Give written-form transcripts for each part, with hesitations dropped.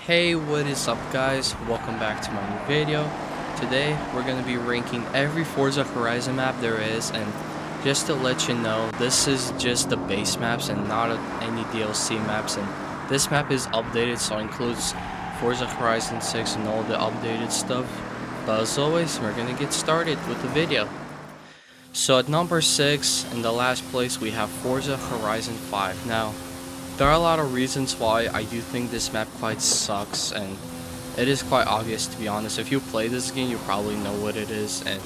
Hey, what is up guys? Welcome back to my new video. Today we're going to be ranking every Forza Horizon map there is, and just to let you know, this is just the base maps and not any DLC maps, and this map is updated, so it includes Forza Horizon 6 and all the updated stuff. But as always, we're going to get started with the video. So at number 6, in the last place, we have Forza Horizon 5. Now, there are a lot of reasons why I do think this map quite sucks, and it is quite obvious, to be honest. If you play this game, you probably know what it is, and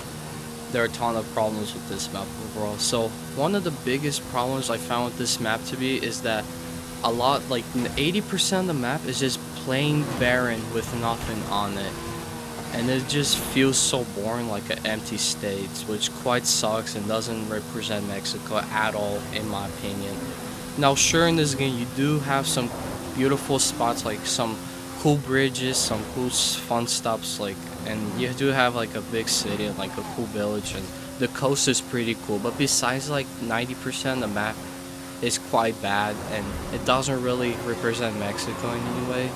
there are a ton of problems with this map overall. So one of the biggest problems I found with this map to be is that a lot, like 80% of the map is just plain barren with nothing on it, and it just feels so boring, like an empty state, which quite sucks and doesn't represent Mexico at all, in my opinion. Now, sure, in this game you do have some beautiful spots, like some cool bridges, some cool fun stops, like, and you do have like a big city and like a cool village, and the coast is pretty cool. But besides, like 90% of the map is quite bad, and it doesn't really represent Mexico in any way.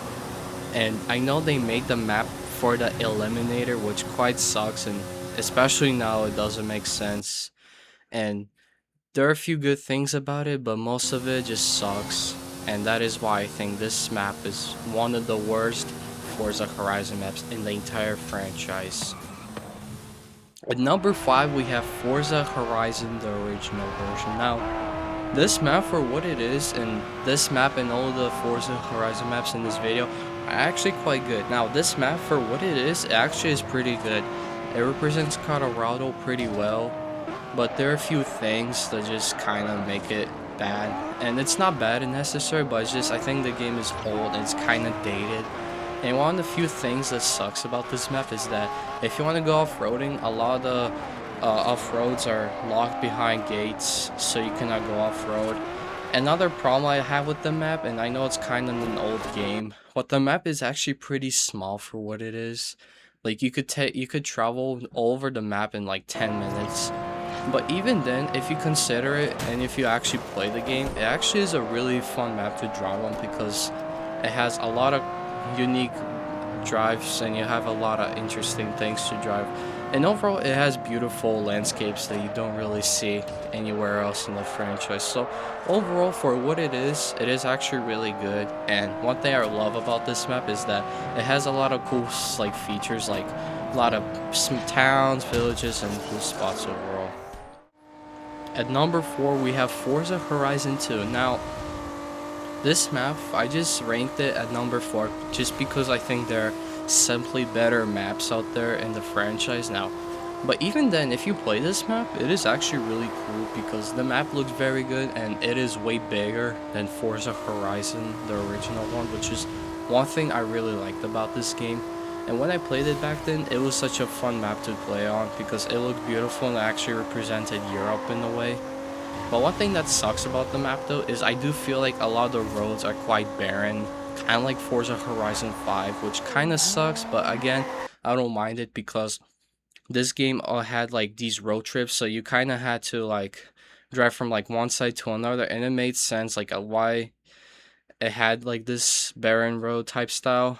And I know they made the map for the Eliminator, which quite sucks, and especially now it doesn't make sense. And there are a few good things about it, but most of it just sucks, and that is why I think this map is one of the worst Forza Horizon maps in the entire franchise. At number 5, we have Forza Horizon, the original version. Now, this map, for what it is, and this map and all the Forza Horizon maps in this video are actually quite good. Now, this map, for what it is, actually is pretty good. It represents Colorado pretty well, but there are a few things that just kind of make it bad. And it's not bad and necessary, but it's just, I think the game is old and it's kind of dated. And one of the few things that sucks about this map is that if you want to go off-roading, a lot of the off-roads are locked behind gates, so you cannot go off-road. Another problem I have with the map, and I know it's kind of an old game, but the map is actually pretty small for what it is. Like, you could travel all over the map in like 10 minutes. But even then, if you consider it, and if you actually play the game, it actually is a really fun map to drive on, because it has a lot of unique drives and you have a lot of interesting things to drive. And overall, it has beautiful landscapes that you don't really see anywhere else in the franchise. So overall, for what it is actually really good. And one thing I love about this map is that it has a lot of cool like features, like a lot of some towns, villages, and cool spots overall. At number 4, we have Forza Horizon 2. Now, this map, I just ranked it at number 4 just because I think there are simply better maps out there in the franchise now. But even then, if you play this map, it is actually really cool because the map looks very good and it is way bigger than Forza Horizon, the original one, which is one thing I really liked about this game. And when I played it back then, it was such a fun map to play on because it looked beautiful and actually represented Europe in a way. But one thing that sucks about the map though is I do feel like a lot of the roads are quite barren, kind of like Forza Horizon 5, which kind of sucks, but again, I don't mind it because this game had like these road trips, so you kind of had to like drive from like one side to another, and it made sense like why it had like this barren road type style.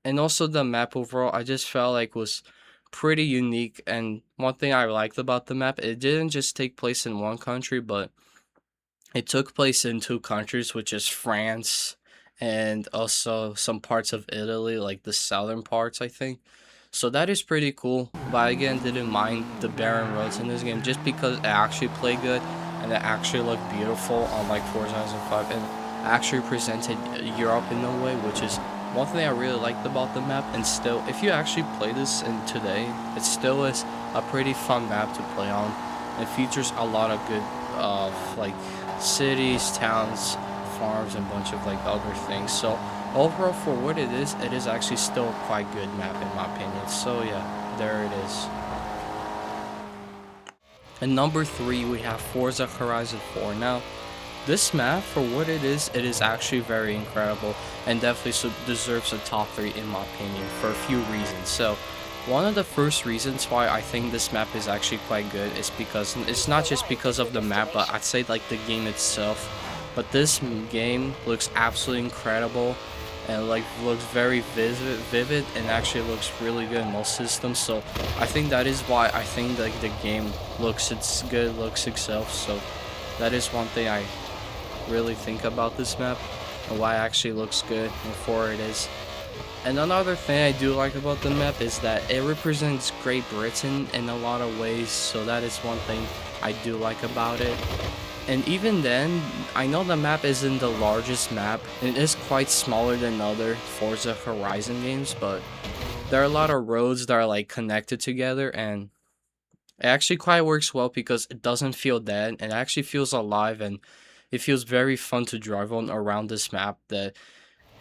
And also the map overall, I just felt like was pretty unique. And one thing I liked about the map, it didn't just take place in one country, but it took place in two countries, which is France and also some parts of Italy, like the southern parts, I think. So that is pretty cool. But again, didn't mind the barren roads in this game just because it actually played good and it actually looked beautiful on like Forza Horizon 5 and actually presented Europe in a way, which is one thing I really liked about the map. And still, if you actually play this in today, it still is a pretty fun map to play on. It features a lot of good like cities, towns, farms, and a bunch of like other things. So overall, for what it is actually still a quite good map in my opinion. So yeah, there it is. And number 3, we have Forza Horizon 4. Now, this map, for what it is actually very incredible and definitely deserves a top 3 in my opinion for a few reasons. So, one of the first reasons why I think this map is actually quite good is because it's not just because of the map, but I'd say like the game itself. But this game looks absolutely incredible. and like looks very vivid and actually looks really good in most systems. So I think that is why I think like the game looks itself. So that is one thing I really think about this map and why it actually looks good and for it is. And another thing I do like about the map is that it represents Great Britain in a lot of ways, so that is one thing I do like about it. And even then, I know the map isn't the largest map, it is quite smaller than other Forza Horizon games, but there are a lot of roads that are like connected together, and it actually quite works well because it doesn't feel dead, it actually feels alive, and it feels very fun to drive on around this map that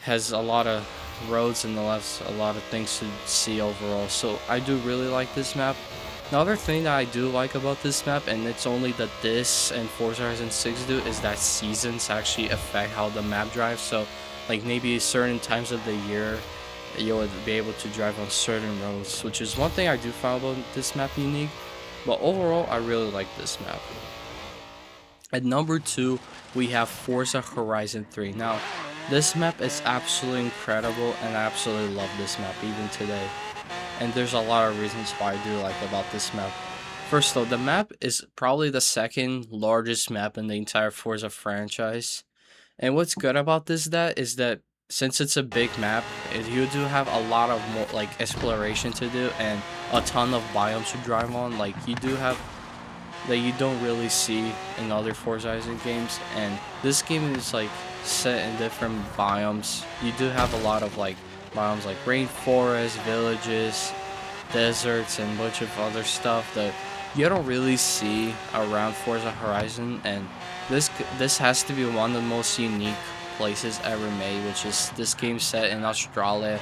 has a lot of roads and a lot of things to see overall. So I do really like this map. Another thing that I do like about this map, and it's only that this and Forza Horizon 6 do, is that seasons actually affect how the map drives. So like maybe certain times of the year you would be able to drive on certain roads, which is one thing I do find about this map unique. But overall, I really like this map. At number 2, we have Forza Horizon 3. Now, this map is absolutely incredible, and I absolutely love this map even today. And there's a lot of reasons why I do like about this map. First though, the map is probably the second largest map in the entire Forza franchise. And what's good about this that is that since it's a big map, you do have a lot of more like exploration to do and a ton of biomes to drive on. Like you do have that you don't really see in other Forza Horizon games, and this game is like set in different biomes. You do have a lot of like biomes like rainforest, villages, deserts, and a bunch of other stuff that you don't really see around Forza Horizon, and this has to be one of the most unique places ever made, which is this game set in Australia.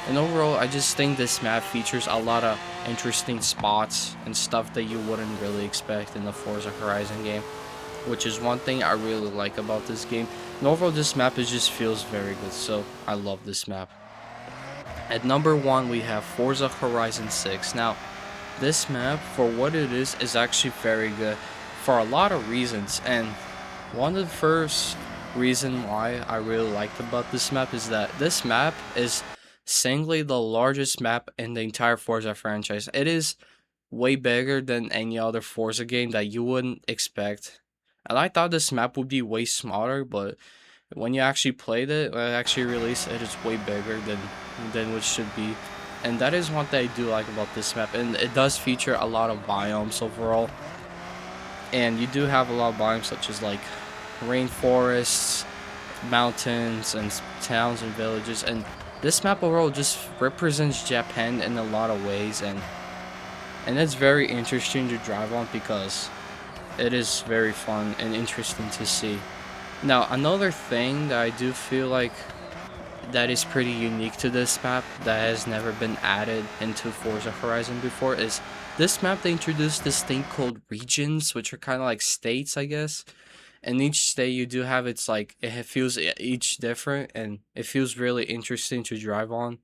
And overall, I just think this map features a lot of interesting spots and stuff that you wouldn't really expect in the Forza Horizon game, which is one thing I really like about this game. And overall, this map just feels very good, so I love this map. At number 1, we have Forza Horizon 6. Now, this map, for what it is actually very good for a lot of reasons, and one of the first reason why I really liked about this map is that this map is singly the largest map in the entire Forza franchise. It is way bigger than any other Forza game that you wouldn't expect. And I thought this map would be way smaller, but when you actually played it, when it actually released, it is way bigger than what should be. And that is one thing I do like about this map. And it does feature a lot of biomes overall. And you do have a lot of biomes such as like rainforests, mountains, and towns and villages. And this map overall just represents Japan in a lot of ways, and it's very interesting to drive on because it is very fun and interesting to see. Now, another thing that I do feel like that is pretty unique to this map that has never been added into Forza Horizon before is this map. They introduced this thing called regions, which are kind of like states, I guess. And each state you do have, it's like it feels each different, and it feels really interesting to drive on.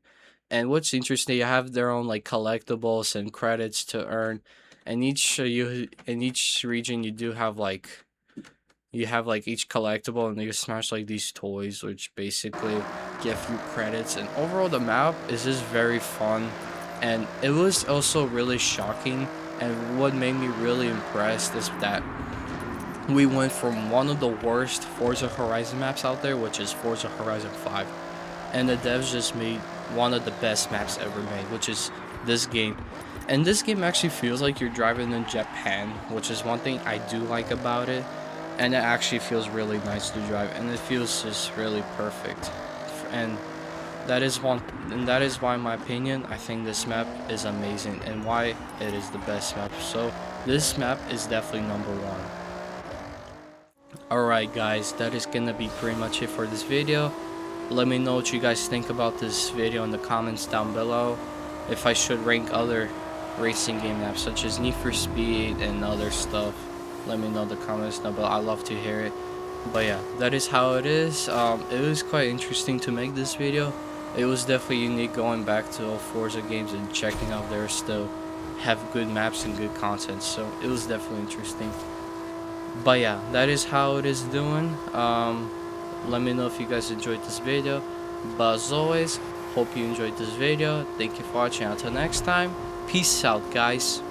And what's interesting, you have their own like collectibles and credits to earn, and each you in each region you do have like each collectible, and you smash like these toys which basically give you credits. And overall the map is just very fun, and it was also really shocking, and what made me really impressed is that we went from one of the worst Forza Horizon maps out there, which is Forza Horizon 5, and the devs just made one of the best maps ever made, which is this game. And this game actually feels like you're driving in Japan, which is one thing I do like about it. And it actually feels really nice to drive, and it feels just really perfect. And that is why, in my opinion, I think this map is amazing and why it is the best map. So this map is definitely number 1. Alright guys, that is gonna be pretty much it for this video. Let me know what you guys think about this video in the comments down below. If I should rank other racing game maps such as Need for Speed and other stuff, let me know in the comments down below. I love to hear it. But yeah, that is how it is. It was quite interesting to make this video. It was definitely unique going back to old Forza games and checking out they still have good maps and good content. So it was definitely interesting. But yeah, that is how it is doing. Let me know if you guys enjoyed this video. But as always, hope you enjoyed this video. Thank you for watching. Until next time, peace out, guys.